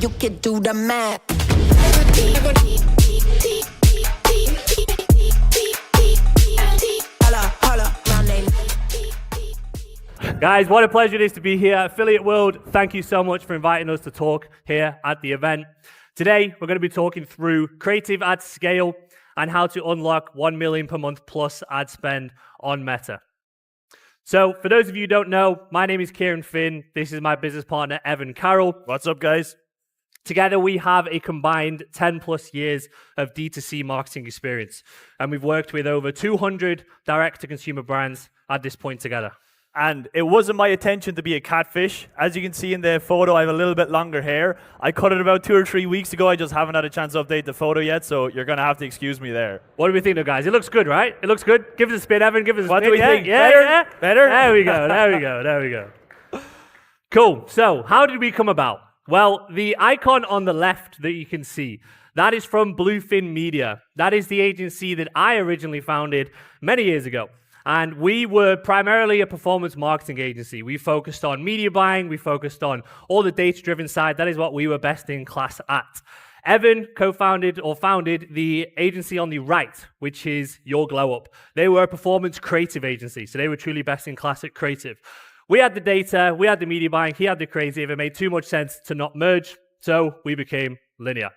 you can do the math. Guys, what a pleasure it is to be here. Affiliate World, thank you so much for inviting us to talk here at the event. Today, we're going to be talking through creative ad scale and how to unlock 1 million per month plus ad spend on Meta. So, for those of you who don't know, my name is Ciaran Finn. This is my business partner, Evan Carroll. What's up, guys? Together, we have a combined 10 plus years of D2C marketing experience, and we've worked with over 200 direct-to-consumer brands at this point together. And it wasn't my intention to be a catfish. As you can see in the photo, I have a little bit longer hair. I cut it about 2 or 3 weeks ago. I just haven't had a chance to update the photo yet, so you're going to have to excuse me there. What do we think, though, guys? It looks good, right? It looks good. Give us a spin, Evan. Give us a spin. What do we think? Yeah, Better? yeah. Better? There we go. There we go. There we go. Cool. So, how did we come about? Well, the icon on the left that you can see, that is from Bluefin Media. That is the agency that I originally founded many years ago. And we were primarily a performance marketing agency. We focused on media buying. We focused on all the data-driven side. That is what we were best in class at. Evan co-founded or founded the agency on the right, which is Your Glow Up. They were a performance creative agency, so they were truly best in class at creative. We had the data, we had the media buying, he had the creative. It made too much sense to not merge, so we became Linear.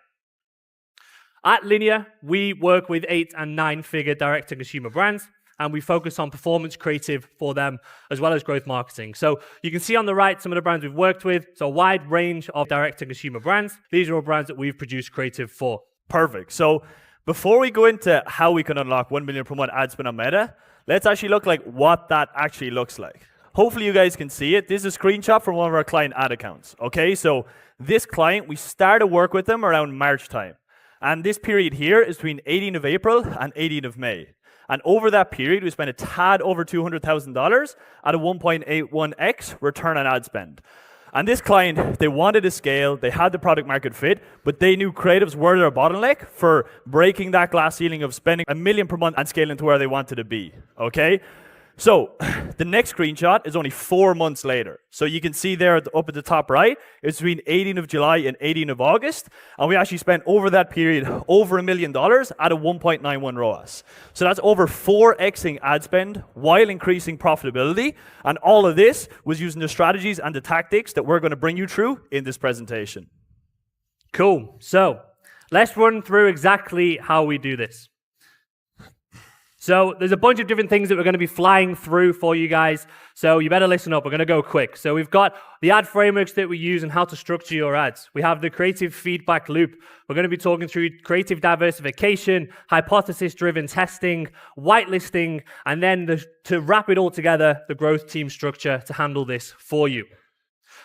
At Linear, we work with 8 and 9-figure direct-to-consumer brands, and we focus on performance creative for them, as well as growth marketing. So you can see on the right some of the brands we've worked with. It's a wide range of direct-to-consumer brands. These are all brands that we've produced creative for. Perfect. So before we go into how we can unlock 1 million per month ad spend on Meta, let's actually look like what that actually looks like. Hopefully you guys can see it. This is a screenshot from one of our client ad accounts. Okay, so this client, we started work with them around March time. And this period here is between 18th of April and 18th of May. And over that period, we spent a tad over $200,000 at a 1.81x return on ad spend. And this client, they wanted to scale, they had the product market fit, but they knew creatives were their bottleneck for breaking that glass ceiling of spending $1 million per month and scaling to where they wanted to be, okay? So the next screenshot is only 4 months later. So you can see there up at the top right, it's between 18th of July and 18th of August. And we actually spent over that period over $1 million at a 1.91 ROAS. So that's over 4xing ad spend while increasing profitability. And all of this was using the strategies and the tactics that we're going to bring you through in this presentation. Cool. So let's run through exactly how we do this. So there's a bunch of different things that we're going to be flying through for you guys. So you better listen up. We're going to go quick. So we've got the ad frameworks that we use and how to structure your ads. We have the creative feedback loop. We're going to be talking through creative diversification, hypothesis-driven testing, whitelisting, and then to wrap it all together, the growth team structure to handle this for you.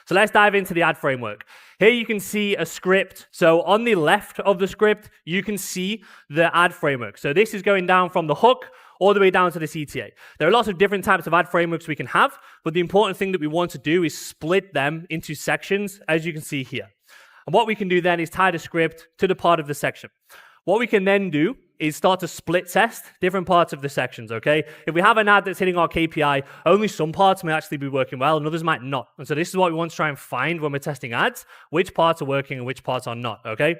So let's dive into the ad framework. Here you can see a script. So on the left of the script, you can see the ad framework. So this is going down from the hook all the way down to the CTA. There are lots of different types of ad frameworks we can have, but the important thing that we want to do is split them into sections, as you can see here. And what we can do then is tie the script to the part of the section. What we can then do is start to split test different parts of the sections, okay? If we have an ad that's hitting our KPI, only some parts may actually be working well and others might not. And so this is what we want to try and find when we're testing ads, which parts are working and which parts are not, okay?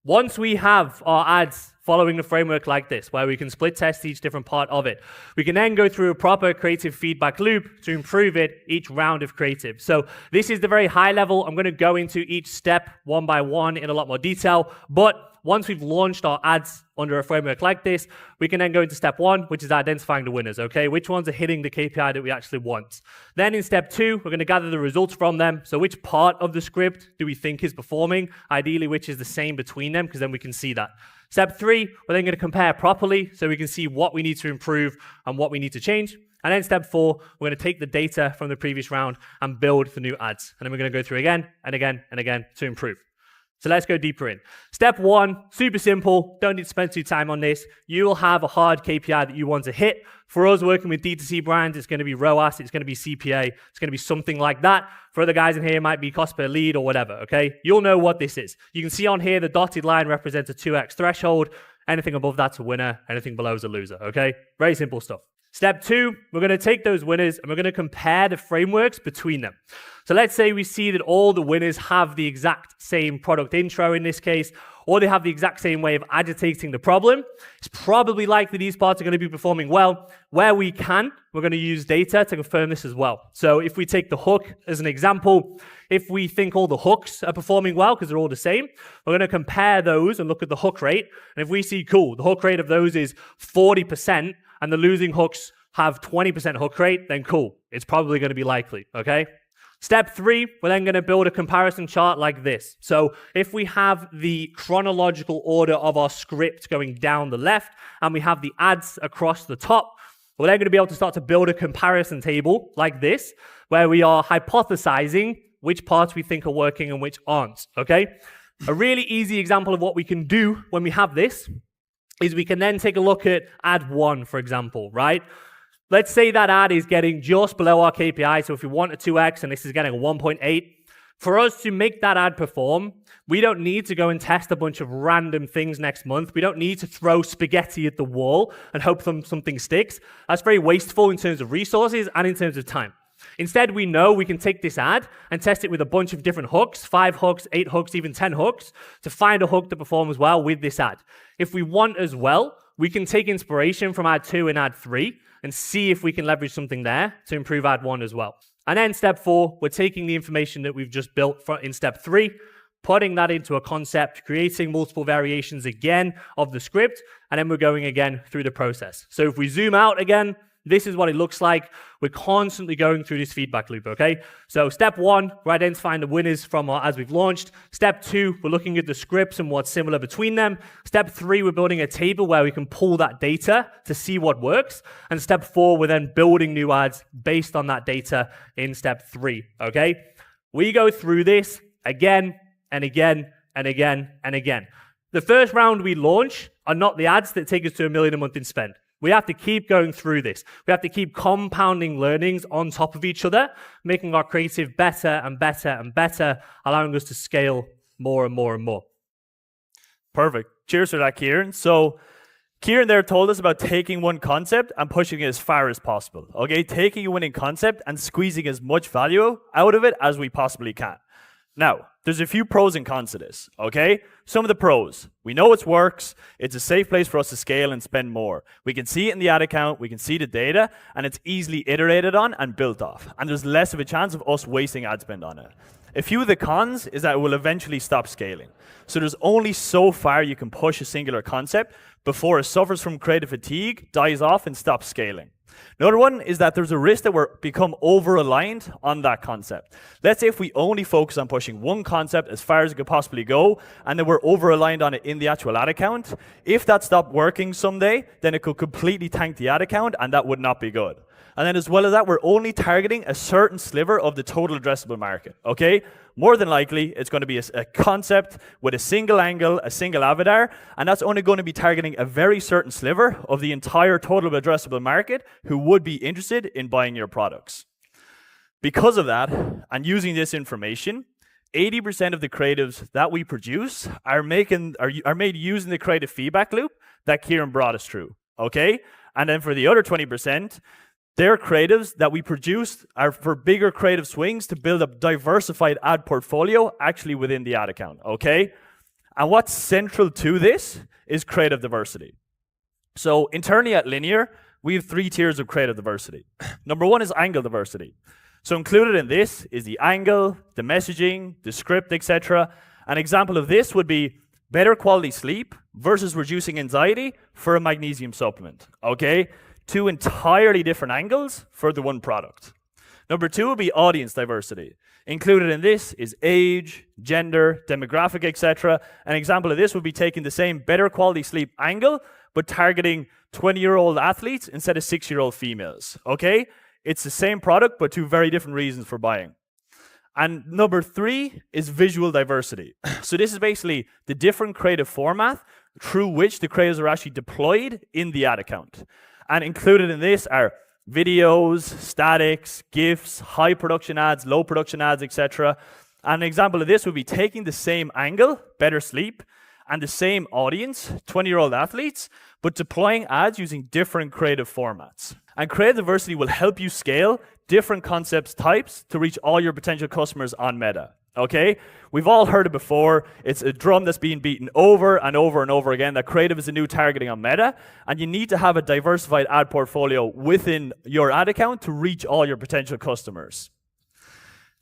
Once we have our ads following the framework like this, where we can split test each different part of it, we can then go through a proper creative feedback loop to improve it each round of creative. So this is the very high level. I'm going to go into each step one by one in a lot more detail, but once we've launched our ads under a framework like this, we can then go into step 1, which is identifying the winners, okay? Which ones are hitting the KPI that we actually want? Then in step 2, we're going to gather the results from them. So which part of the script do we think is performing? Ideally, which is the same between them, because then we can see that. Step 3, we're then going to compare properly so we can see what we need to improve and what we need to change. And then step 4, we're going to take the data from the previous round and build the new ads. And then we're going to go through again and again and again to improve. So let's go deeper in. Step 1, super simple. Don't need to spend too time on this. You will have a hard KPI that you want to hit. For us working with D2C brands, it's going to be ROAS, it's going to be CPA, it's going to be something like that. For other guys in here, it might be cost per lead or whatever, okay? You'll know what this is. You can see on here, the dotted line represents a 2x threshold. Anything above that's a winner, anything below is a loser, okay? Very simple stuff. Step 2, we're going to take those winners and we're going to compare the frameworks between them. So let's say we see that all the winners have the exact same product intro in this case, or they have the exact same way of agitating the problem. It's probably likely these parts are going to be performing well. Where we can, we're going to use data to confirm this as well. So if we take the hook as an example, if we think all the hooks are performing well because they're all the same, we're going to compare those and look at the hook rate. And if we see, cool, the hook rate of those is 40% and the losing hooks have 20% hook rate, then cool, it's probably going to be likely, okay? Step 3, we're then going to build a comparison chart like this. So if we have the chronological order of our script going down the left and we have the ads across the top, we're then going to be able to start to build a comparison table like this, where we are hypothesizing which parts we think are working and which aren't, okay? A really easy example of what we can do when we have this is we can then take a look at ad 1, for example, right? Let's say that ad is getting just below our KPI. So if we want a 2x and this is getting a 1.8, for us to make that ad perform, we don't need to go and test a bunch of random things next month. We don't need to throw spaghetti at the wall and hope something sticks. That's very wasteful in terms of resources and in terms of time. Instead, we know we can take this ad and test it with a bunch of different hooks, 5 hooks, 8 hooks, even 10 hooks, to find a hook that performs well with this ad. If we want as well, we can take inspiration from ad 2 and ad 3 and see if we can leverage something there to improve ad 1 as well. And then step 4, we're taking the information that we've just built in step 3, putting that into a concept, creating multiple variations again of the script, and then we're going again through the process. So if we zoom out again, this is what it looks like. We're constantly going through this feedback loop, okay? So step 1, we're identifying the winners from our ads we've launched. Step 2, we're looking at the scripts and what's similar between them. Step 3, we're building a table where we can pull that data to see what works. And step 4, we're then building new ads based on that data in step 3, okay? We go through this again and again and again and again. The first round we launch are not the ads that take us to $1 million a month in spend. We have to keep going through this. We have to keep compounding learnings on top of each other, making our creative better and better and better, allowing us to scale more and more and more. Perfect. Cheers for that, Ciaran. So Ciaran there told us about taking one concept and pushing it as far as possible. Okay, taking a winning concept and squeezing as much value out of it as we possibly can. Now, there's a few pros and cons to this, okay? Some of the pros. We know it works. It's a safe place for us to scale and spend more. We can see it in the ad account. We can see the data, and it's easily iterated on and built off. And there's less of a chance of us wasting ad spend on it. A few of the cons is that it will eventually stop scaling. So there's only so far you can push a singular concept before it suffers from creative fatigue, dies off, and stops scaling. Another one is that there's a risk that we're become over-aligned on that concept. Let's say if we only focus on pushing one concept as far as it could possibly go, and then we're over-aligned on it in the actual ad account, if that stopped working someday, then it could completely tank the ad account, and that would not be good. And then as well as that, we're only targeting a certain sliver of the total addressable market, okay? More than likely, it's going to be a concept with a single angle, a single avatar, and that's only going to be targeting a very certain sliver of the entire total addressable market who would be interested in buying your products. Because of that, and using this information, 80% of the creatives that we produce are made using the creative feedback loop that Ciaran brought us through, okay? And then for the other 20%, their creatives that we produce are for bigger creative swings to build a diversified ad portfolio actually within the ad account, okay? And what's central to this is creative diversity. So internally at Linear, we have 3 tiers of creative diversity. Number 1 is angle diversity. So included in this is the angle, the messaging, the script, etc. An example of this would be better quality sleep versus reducing anxiety for a magnesium supplement, okay? 2 entirely different angles for the one product. Number 2 would be audience diversity. Included in this is age, gender, demographic, etc. An example of this would be taking the same better quality sleep angle, but targeting 20-year-old athletes instead of 6-year-old females, okay? It's the same product, but 2 very different reasons for buying. And number 3 is visual diversity. So this is basically the different creative format through which the creatives are actually deployed in the ad account. And included in this are videos, statics, GIFs, high production ads, low production ads, etc. And an example of this would be taking the same angle, better sleep, and the same audience, 20-year-old athletes, but deploying ads using different creative formats. And creative diversity will help you scale different concepts types to reach all your potential customers on Meta. Okay? We've all heard it before. It's a drum that's being beaten over and over and over again that creative is a new targeting on Meta, and you need to have a diversified ad portfolio within your ad account to reach all your potential customers.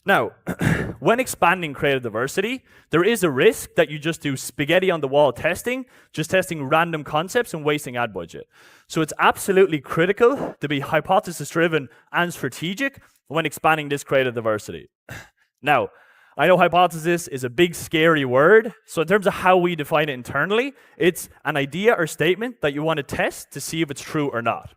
Now, when expanding creative diversity, there is a risk that you just do spaghetti on the wall testing, just testing random concepts and wasting ad budget. So it's absolutely critical to be hypothesis driven and strategic when expanding this creative diversity. Now, I know hypothesis is a big, scary word. So in terms of how we define it internally, it's an idea or statement that you want to test to see if it's true or not.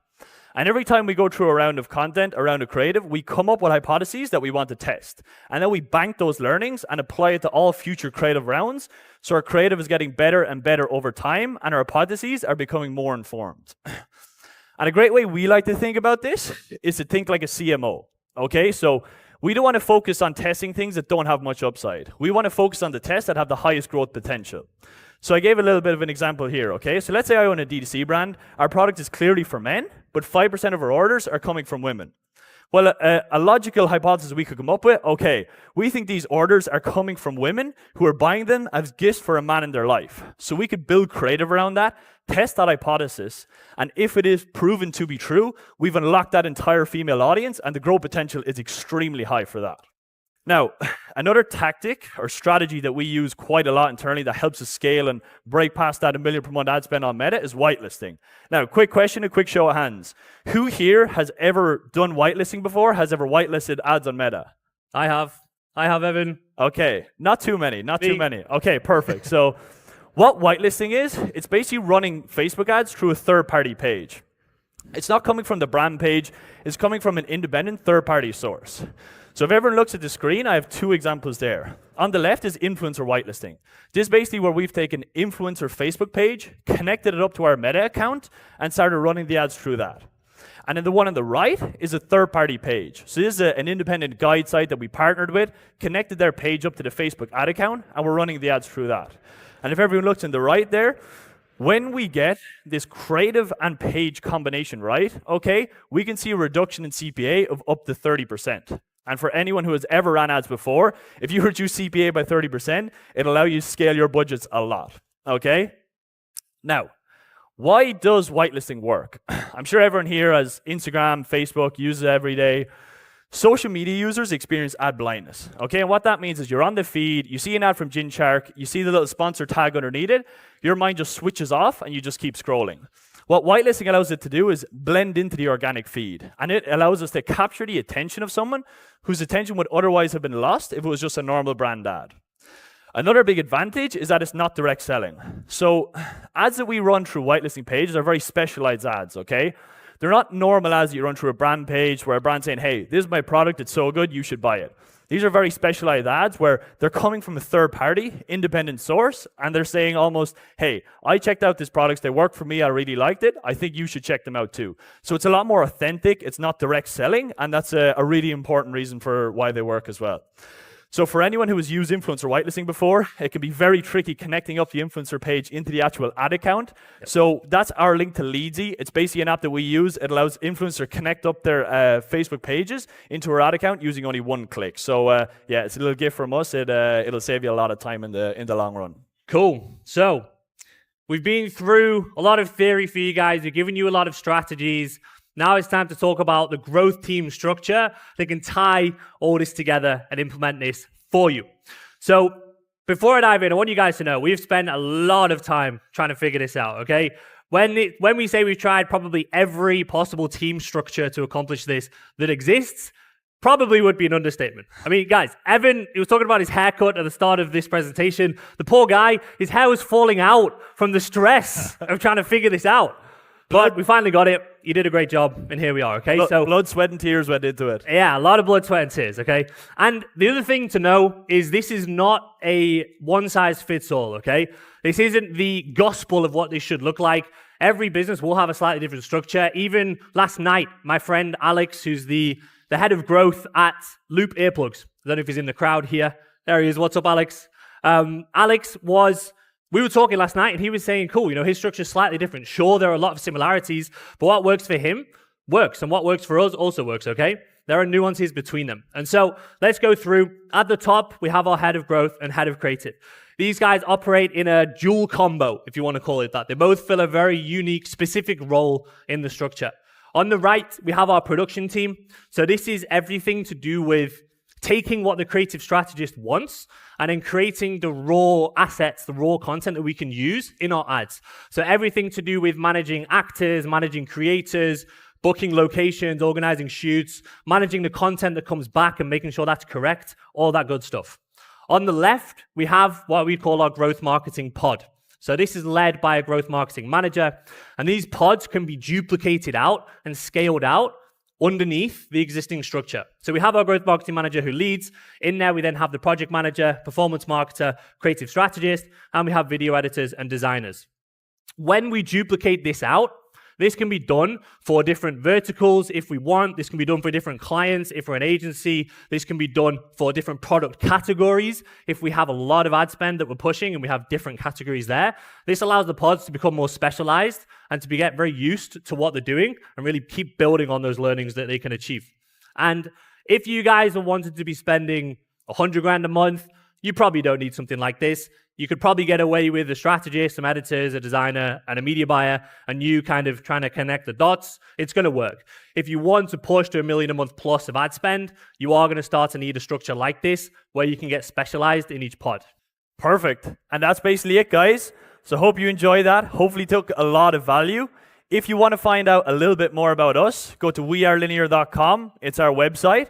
And every time we go through a round of content, a round of creative, we come up with hypotheses that we want to test. And then we bank those learnings and apply it to all future creative rounds. So our creative is getting better and better over time, and our hypotheses are becoming more informed. And a great way we like to think about this is to think like a CMO. Okay, so we don't want to focus on testing things that don't have much upside. We want to focus on the tests that have the highest growth potential. So I gave a little bit of an example here, okay? So let's say I own a D2C brand. Our product is clearly for men, but 5% of our orders are coming from women. Well, a logical hypothesis we could come up with, okay, we think these orders are coming from women who are buying them as gifts for a man in their life. So we could build creative around that, test that hypothesis, and if it is proven to be true, we've unlocked that entire female audience, and the growth potential is extremely high for that. Now, another tactic or strategy that we use quite a lot internally that helps us scale and break past that $1 million per month ad spend on Meta is whitelisting. Now, quick question, a quick show of hands. Who here has ever done whitelisting before, has ever whitelisted ads on Meta? I have, Evan. Okay, not too many. Okay, perfect. So what whitelisting is, it's basically running Facebook ads through a third-party page. It's not coming from the brand page, it's coming from an independent third-party source. So if everyone looks at the screen, I have two examples there. On the left is influencer whitelisting. This is basically where we've taken influencer Facebook page, connected it up to our Meta account, and started running the ads through that. And then the one on the right is a third-party page. So this is an independent guide site that we partnered with, connected their page up to the Facebook ad account, and we're running the ads through that. And if everyone looks on the right there, when we get this creative and page combination right, okay, we can see a reduction in CPA of up to 30%. And for anyone who has ever ran ads before, if you reduce CPA by 30%, it'll allow you to scale your budgets a lot, okay? Now, why does whitelisting work? I'm sure everyone here has Instagram, Facebook, uses it every day. Social media users experience ad blindness, okay? And what that means is you're on the feed, you see an ad from Gynshark, you see the little sponsor tag underneath it, your mind just switches off and you just keep scrolling. What whitelisting allows it to do is blend into the organic feed, and it allows us to capture the attention of someone whose attention would otherwise have been lost if it was just a normal brand ad. Another big advantage is that it's not direct selling. So ads that we run through whitelisting pages are very specialized ads, okay? They're not normal ads that you run through a brand page where a brand's saying, hey, this is my product, it's so good, you should buy it. These are very specialized ads where they're coming from a third-party, independent source, and they're saying almost, hey, I checked out these products, they worked for me, I really liked it, I think you should check them out too. So it's a lot more authentic, it's not direct selling, and that's a really important reason for why they work as well. So for anyone who has used influencer whitelisting before, it can be very tricky connecting up the influencer page into the actual ad account. Yep. So that's our link to Leadsy. It's basically an app that we use. It allows influencers to connect up their Facebook pages into our ad account using only one click. So yeah, it's a little gift from us. It'll save you a lot of time in the long run. Cool. So we've been through a lot of theory for you guys. We've given you a lot of strategies. Now it's time to talk about the growth team structure that can tie all this together and implement this for you. So before I dive in, I want you guys to know we've spent a lot of time trying to figure this out, okay? When we say we've tried probably every possible team structure to accomplish this that exists, probably would be an understatement. I mean, guys, Evan, he was talking about his haircut at the start of this presentation. The poor guy, his hair was falling out from the stress of trying to figure this out. But we finally got it. You did a great job, and here we are, okay? So blood, sweat, and tears went into it. Yeah, a lot of blood, sweat, and tears, okay? And the other thing to know is this is not a one-size-fits-all, okay? This isn't the gospel of what this should look like. Every business will have a slightly different structure. Even last night, my friend Alex, who's the head of growth at Loop Earplugs, I don't know if he's in the crowd here. There he is. What's up, Alex? We were talking last night, and he was saying, cool, his structure is slightly different. Sure, there are a lot of similarities, but what works for him works, and what works for us also works, okay? There are nuances between them. And so let's go through. At the top, we have our head of growth and head of creative. These guys operate in a dual combo, if you want to call it that. They both fill a very unique, specific role in the structure. On the right, we have our production team. So this is everything to do with taking what the creative strategist wants and then creating the raw assets, the raw content that we can use in our ads. So everything to do with managing actors, managing creators, booking locations, organizing shoots, managing the content that comes back and making sure that's correct, all that good stuff. On the left, we have what we call our growth marketing pod. So this is led by a growth marketing manager, and these pods can be duplicated out and scaled out underneath the existing structure. So we have our growth marketing manager who leads. In there, we then have the project manager, performance marketer, creative strategist, and we have video editors and designers. When we duplicate this out, this can be done for different verticals if we want. This can be done for different clients if we're an agency. This can be done for different product categories if we have a lot of ad spend that we're pushing and we have different categories there. This allows the pods to become more specialized and to get very used to what they're doing and really keep building on those learnings that they can achieve. And if you guys are wanting to be spending 100 grand a month, you probably don't need something like this. You could probably get away with a strategist, some editors, a designer, and a media buyer, and you kind of trying to connect the dots. It's going to work. If you want to push to $1 million a month plus of ad spend, you are going to start to need a structure like this where you can get specialized in each pod. Perfect. And that's basically it, guys. So hope you enjoyed that. Hopefully took a lot of value. If you want to find out a little bit more about us, go to wearelinear.com. It's our website.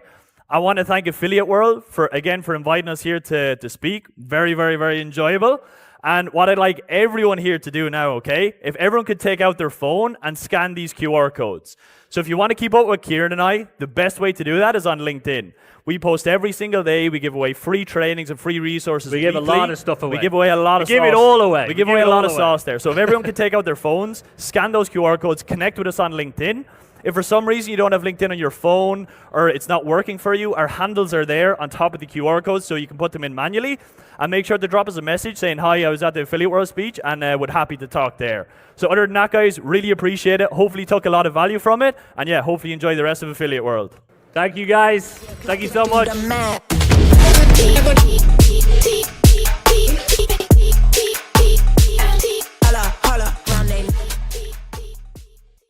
I want to thank Affiliate World for inviting us here to speak. Very, very, very enjoyable. And what I'd like everyone here to do now, okay? If everyone could take out their phone and scan these QR codes. So if you want to keep up with Ciaran and I, the best way to do that is on LinkedIn. We post every single day. We give away free trainings and free resources. We give a lot of stuff away. We give away a lot of sauce. Give it all away. We give away a lot of sauce there. So if everyone could take out their phones, scan those QR codes, connect with us on LinkedIn. If for some reason you don't have LinkedIn on your phone or it's not working for you, our handles are there on top of the QR codes so you can put them in manually. And make sure to drop us a message saying, hi, I was at the Affiliate World speech and would happy to talk there. So other than that, guys, really appreciate it. Hopefully took a lot of value from it. And yeah, hopefully enjoy the rest of Affiliate World. Thank you, guys. Thank you so much.